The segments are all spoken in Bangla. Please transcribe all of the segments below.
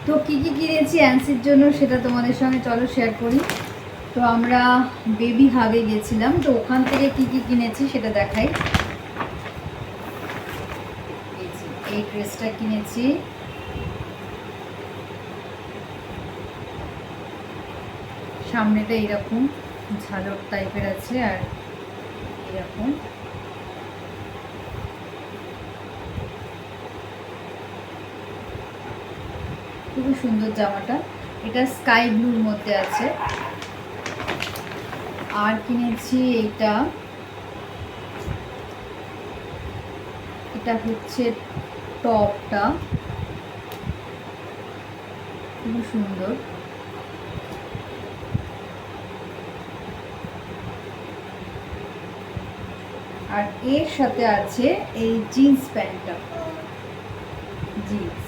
তো কী কী কিনেছি অ্যান্সির জন্য সেটা তোমাদের সঙ্গে চলো শেয়ার করি। তো আমরা বেবি হাগে গেছিলাম, তো ওখান থেকে কী কী কিনেছি সেটা দেখাই। এই ড্রেসটা কিনেছি, সামনেটা এইরকম ঝালর টাইপের আছে আর এরকম খুবই সুন্দর জামাটা। এটা স্কাই ব্লুর মধ্যে আছে। আর কিনেছি এইটা, এটা হচ্ছে টপটা খুবই সুন্দর। আর এর সাথে আছে এই জিন্স প্যান্টটা, জিন্স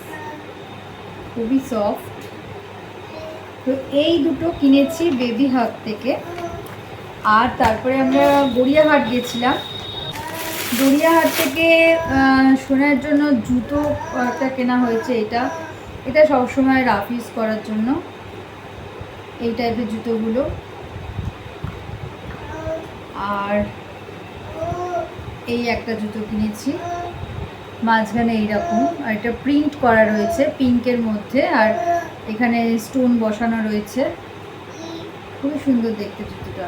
খুবই সফট। তো এই দুটো কিনেছি বেবি হাট থেকে। আর তারপরে আমরা গড়িয়াহাট গেছিলাম। গড়িয়াহাট থেকে সোনার জন্য জুতো একটা কেনা হয়েছে। এটা সবসময় রাফ ইউজ করার জন্য, এই টাইপের জুতোগুলো। আর এই একটা জুতো কিনেছি, মাঝখানে এইরকম, আর এটা প্রিন্ট করা রয়েছে পিঙ্কের মধ্যে, আর এখানে স্টোন বসানো রয়েছে, খুবই সুন্দর দেখতে জুতোটা।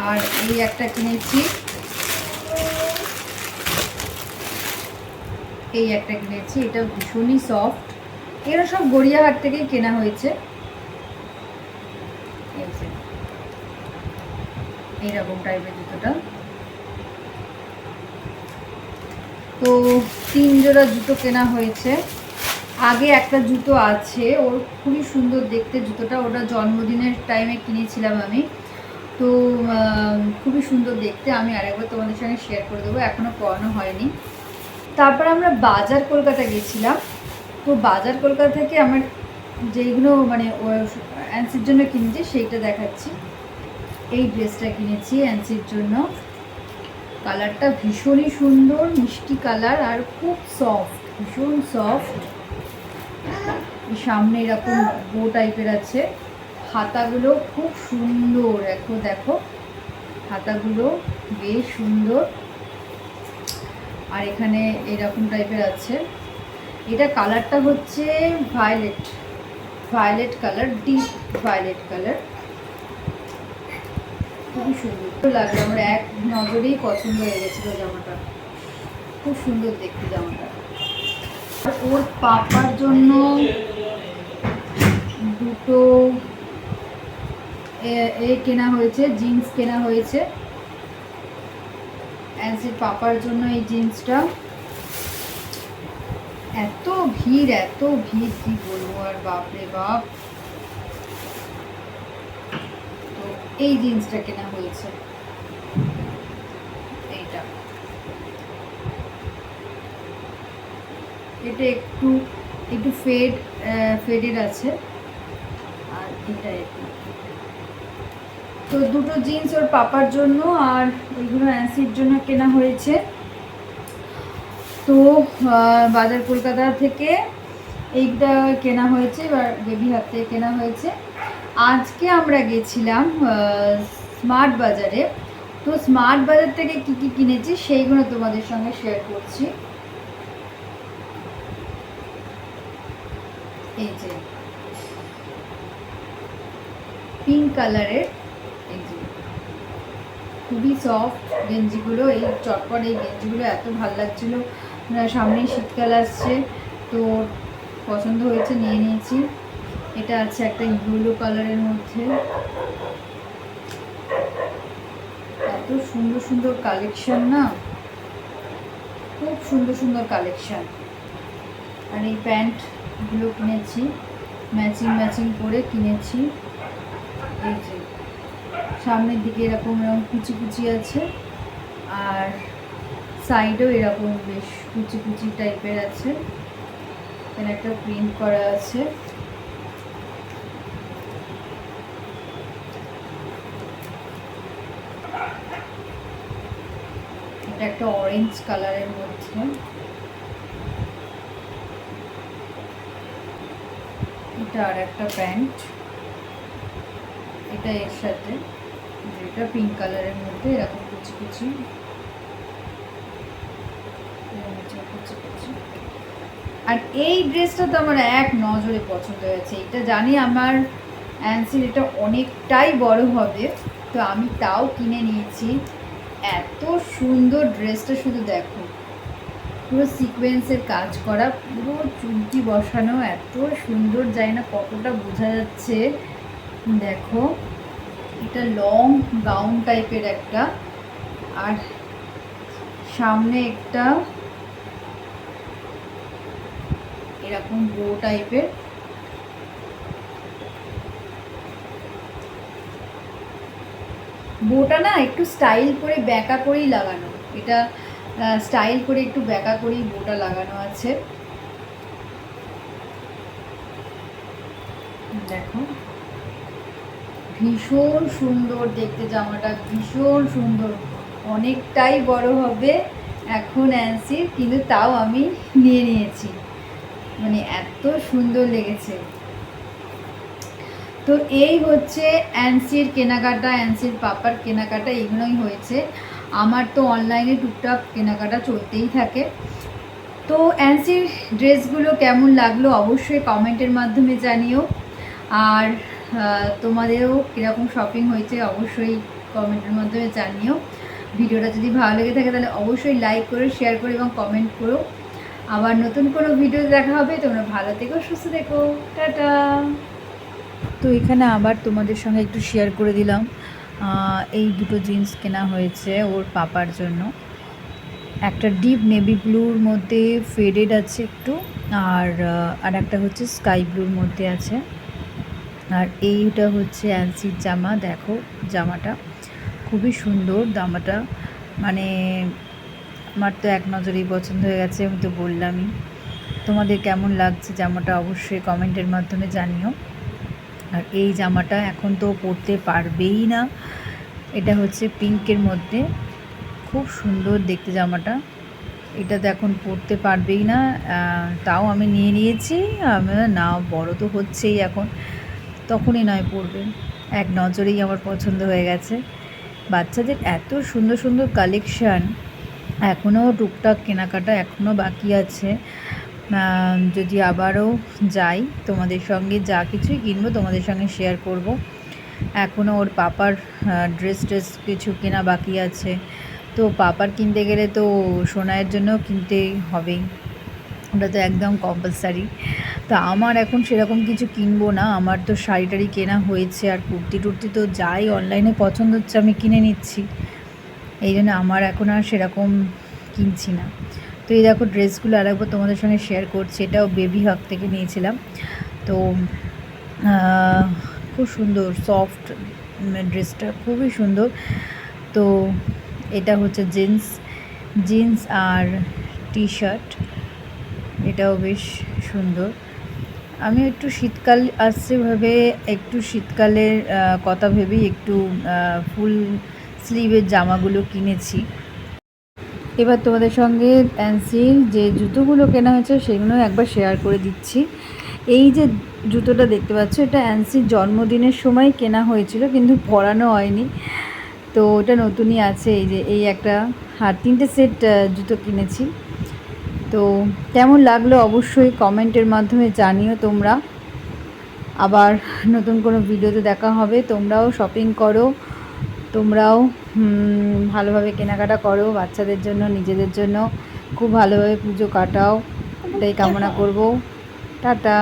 আর এই একটা কিনেছি, এই একটা কিনেছি, এটা ভীষণই সফট। এরা সব গড়িয়াহাট থেকেই কেনা হয়েছে। এইরকম টাইপের জুতোটা। তো 3 জোড়া জুতো কেনা হয়েছে। আগে একটা জুতো আছে, ওর খুবই সুন্দর দেখতে জুতোটা, ওটা জন্মদিনের টাইমে কিনেছিলাম আমি। তো খুবই সুন্দর দেখতে, আমি আরেকবার তোমাদের সঙ্গে শেয়ার করে দেবো, এখনও পরানো হয়নি। তারপর আমরা বাজার কলকাতা গেছিলাম। তো বাজার কলকাতা থেকে আমার যেইগুলো মানে অ্যান্সির জন্য কিনেছি সেইটা দেখাচ্ছি। এই ড্রেসটা কিনেছি অ্যান্সির জন্য, কালারটা ভীষণই সুন্দর, মিষ্টি কালার আর খুব সফট, ভীষণ সফট। সামনে এরকম বো টাইপের আছে, হাতাগুলো খুব সুন্দর, দেখো হাতাগুলো বেশ সুন্দর। আর এখানে এরকম টাইপের আছে। এটা কালারটা হচ্ছে violet colour, deep violet colour, খুবই সুন্দর লাগলো। আমার এক নজরেই পছন্দ হয়ে গেছিলো জামাটা, খুব সুন্দর দেখতে জামাটা। ওর পাপার জন্য দুটো কেনা হয়েছে, জিন্স কেনা হয়েছে অ্যান্সির পাপার জন্য। এই জিন্সটা এত ভিড় কি বলবো আর, বাপরে বাপ। তো এই জিন্সটা কেনা হয়েছে, এটা একটু ফেডেড আছে। আর এটা তো দুটো জিন্স ওর পাপার জন্য, আর ওইগুলো অ্যান্সির জন্য কেনা হয়েছে। তো বাজার কলকাতা থেকে এইটা কেনা হয়েছে, এবার বেবি হাট থেকে কেনা হয়েছে। আজকে আমরা গেছিলাম স্মার্ট বাজারে। তো স্মার্ট বাজার থেকে কি কি কিনেছি সেইগুলো তোমাদের সঙ্গে শেয়ার করছি। এই যে পিঙ্ক কালারের খুবই সফট গেঞ্জিগুলো, এই চটপট এই গেঞ্জিগুলো এত ভালো লাগছিল। সামনেই শীতকাল আসছে, তো পছন্দ হয়েছে, নিয়ে নিয়েছি। এটা আছে একটা ইয়েলো কালারের মধ্যে, এত সুন্দর সুন্দর কালেকশন না, খুব সুন্দর সুন্দর কালেকশন। আর এই প্যান্টগুলো কিনেছি, ম্যাচিং করে কিনেছি। এই যে সামনের দিকে এরকম কুচি কুচি আছে, আর সাইডেও এরকম বেশ কুচি কুচি টাইপের আছে, এখানে একটা প্রিন্ট করা আছে। এটা একটা অরেঞ্জ কালারের মধ্যে, এটা আর একটা প্যান্ট, এটা এর সাথে, যেটা পিঙ্ক কালারের মধ্যে এরকম কুচি কুচি, আর এই ড্রেসটা তো আমার এক নজরে পছন্দ হয়েছে। এটা জানি আমার অ্যান্সির এটা অনেকটাই বড় হবে, তো আমি তাও কিনে নিয়েছি। এত সুন্দর ড্রেসটা, শুধু দেখো, পুরো সিকোয়েন্সের কাজ করা, পুরো চুমকি বসানো, এত সুন্দর, যায় না কতটা বোঝা যাচ্ছে। দেখো, এটা লং গাউন টাইপের একটা, আর সামনে একটা এরকম বো টাইপের, বোটা না একটু স্টাইল করে ব্যাকা করেই লাগানো, এটা স্টাইল করে একটু ব্যাকা করেই বোটা লাগানো আছে। দেখো, ভীষণ সুন্দর দেখতে জামাটা, ভীষণ সুন্দর, অনেকটাই বড় হবে এখন অ্যান্সির, কিন্তু তাও আমি নিয়ে নিয়েছি, মানে এত সুন্দর লেগেছে। তো এই হচ্ছে অ্যান্সির কেনাকাটা, অ্যান্সির পাপার কেনাকাটা, এগুলোই হয়েছে। আমার তো অনলাইনে টুকটাক কেনাকাটা চলতেই থাকে। তো অ্যান্সির ড্রেসগুলো কেমন লাগলো অবশ্যই কমেন্টের মাধ্যমে জানিও, আর তোমাদেরও কীরকম শপিং হয়েছে অবশ্যই কমেন্টের মাধ্যমে জানিও। ভিডিওটা যদি ভালো লেগে থাকে তাহলে অবশ্যই লাইক করো, শেয়ার করো এবং কমেন্ট করো। আবার নতুন কোনো ভিডিও দেখা হবে। তোমরা ভালো থেকো, সুস্থ থেকো, টাটা। তো এখানে আবার তোমাদের সঙ্গে একটু শেয়ার করে দিলাম, এই দুটো জিন্স কেনা হয়েছে ওর পাপার জন্য। একটা ডিপ নেভি ব্লুর মধ্যে ফেডেড আছে একটু, আর একটা হচ্ছে স্কাই ব্লুর মধ্যে আছে। আর এইটা হচ্ছে অ্যান্সির জামা। দেখো, জামাটা খুবই সুন্দর, জামাটা মানে আমার তো এক নজরেই পছন্দ হয়ে গেছে, আমি তো বললামই। তোমাদের কেমন লাগছে জামাটা অবশ্যই কমেন্টের মাধ্যমে জানিও। আর এই জামাটা এখন তো পরতে পারবেই না, এটা হচ্ছে পিঙ্কের মধ্যে, খুব সুন্দর দেখতে জামাটা, এটা তো এখন পরতে পারবেই না, তাও আমি নিয়ে নিয়েছি। আমি না, বড় তো হচ্ছেই এখন, তখনই নয় পরবে, এক নজরেই আমার পছন্দ হয়ে গেছে। বাচ্চাদের এত সুন্দর সুন্দর কালেকশান, এখনও টুকটাক কেনাকাটা এখনও বাকি আছে। যদি আবারও যাই তোমাদের সঙ্গে যা কিছুই কিনবো তোমাদের সঙ্গে শেয়ার করব। এখনও ওর পাপার ড্রেস কিছু কেনা বাকি আছে, তো পাপার কিনতে গেলে তো সোনাইয়ের জন্য কিনতেই হবেই, ওটা তো একদম কম্পালসারি। তো আমার এখন সেরকম কিছু কিনবো না, আমার তো শাড়ি টাড়ি কেনা হয়েছে, আর কুর্তি টুর্তি তো যাই অনলাইনে পছন্দ হচ্ছে আমি কিনে নিচ্ছি, এই জন্য আমার এখন আর সেরকম কিনছি না। তো এই দেখো ড্রেসগুলো আরেকবার তোমাদের সঙ্গে শেয়ার করছি, এটাও বেবি হাগ থেকে নিয়েছিলাম। তো খুব সুন্দর, সফট ড্রেসটা খুবই সুন্দর। তো এটা হচ্ছে জিন্স আর টি শার্ট, এটাও বেশ সুন্দর। আমি একটু শীতকাল আসছে ভেবে, একটু শীতকালের কথা ভেবেই একটু ফুল স্লিভের জামাগুলো কিনেছি। এবার তোমাদের সঙ্গে অ্যান্সির যে জুতোগুলো কেনা হয়েছে সেগুলো একবার শেয়ার করে দিচ্ছি। এই যে জুতোটা দেখতে পাচ্ছ, এটা অ্যান্সির জন্মদিনের সময় কেনা হয়েছিল, কিন্তু পরানো হয়নি, তো ওটা নতুনই আছে। এই যে এই একটা 3টে সেট জুতো কিনেছি। তো কেমন লাগলো অবশ্যই কমেন্টের মাধ্যমে জানিও তোমরা। আবার নতুন কোনো ভিডিওতে দেখা হবে। তোমরাও শপিং করো, তোমরাও ভালোভাবে কেনাকাটা করো, বাচ্চাদের জন্য, নিজেদের জন্য খুব ভালোভাবে পুজো কাটাও, এটাই কামনা করব। টাটা।